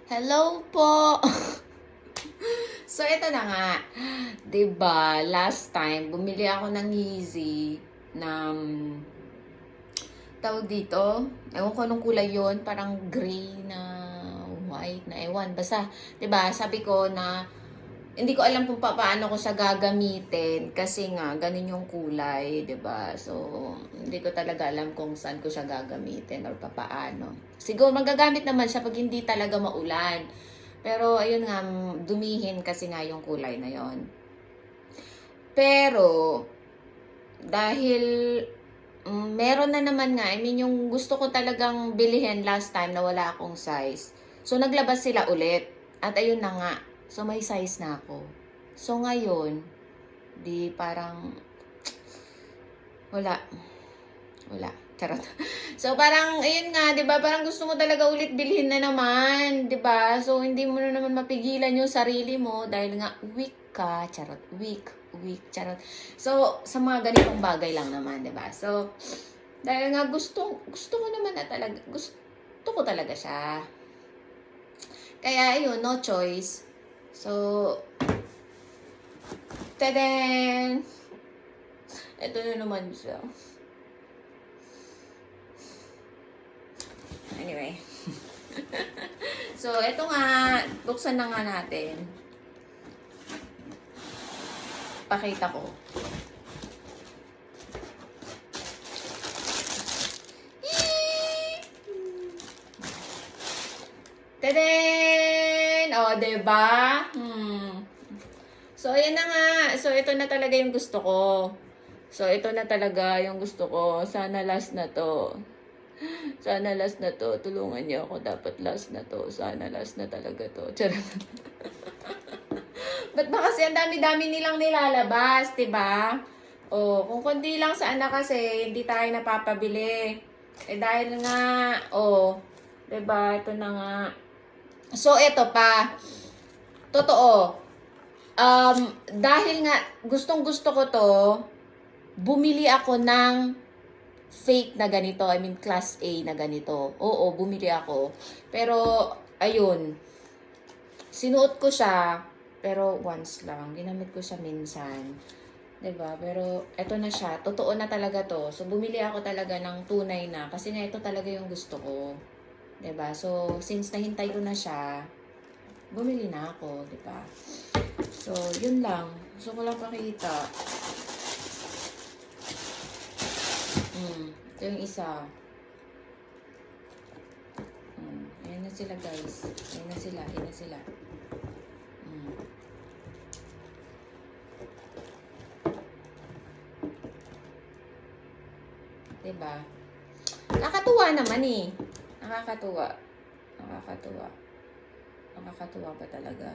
Hello po! So, ito na nga. 'Di ba last time, bumili ako ng Yeezy ng tawag dito, ewan ko anong kulay yon, parang gray na white na ewan. Basta, 'di ba sabi ko na hindi ko alam kung paano ko siya gagamitin kasi nga ganun yung kulay, 'di ba? So, hindi ko talaga alam kung saan ko siya gagamitin or papaano. Siguro magagamit naman siya pag hindi talaga maulan. Pero ayun nga, dumihin kasi nga yung kulay na yon. Pero dahil meron na naman nga, I mean yung gusto ko talagang bilihin last time na wala akong size. So naglabas sila ulit. At ayun na nga. So may size na ako. So ngayon, di parang wala. Wala. Charot. So parang ayun nga, 'di ba? Parang gusto mo talaga ulit bilhin na naman, 'di ba? So hindi mo na naman mapigilan yung sarili mo dahil nga weak ka, charot. Weak, charot. So sa mga ganitong bagay lang naman, 'di ba? So dahil nga gusto ko naman na talaga, gusto ko talaga siya. Kaya ayun, no choice. So taden! Ito na naman siya. Anyway. So, ito nga. Buksan na nga natin. Pakita ko. Tadaan! O, diba? So, ayan na nga. So, ito na talaga yung gusto ko. So, ito na talaga yung gusto ko. Sana last na to. Sana last na to. Tulungan niyo ako. Dapat last na to. Sana last na talaga to. Charot. Ba't ba kasi ang dami-dami nilang nilalabas, diba? O, kung kundi lang sana kasi, hindi tayo napapabili. Eh, dahil nga, diba? Ito na nga. So, ito pa. Totoo. Dahil nga, gustong-gusto ko to, bumili ako ng fake na ganito. I mean, class A na ganito. Oo, bumili ako. Pero, ayun. Sinuot ko siya, pero once lang. Ginamit ko siya minsan. 'Di ba? Pero, eto na siya. Totoo na talaga to. So, bumili ako talaga ng tunay na. Kasi nga, ito talaga yung gusto ko. 'Di ba? So, since nahintay ko na siya, bumili na ako. 'Di ba? So, yun lang. Gusto ko lang pakita. Ito yung isa. Ayan na sila, guys. Ayan na sila. Ayan na sila. Diba? Nakakatuwa naman eh. Nakakatuwa. Nakakatuwa. Nakakatuwa pa talaga.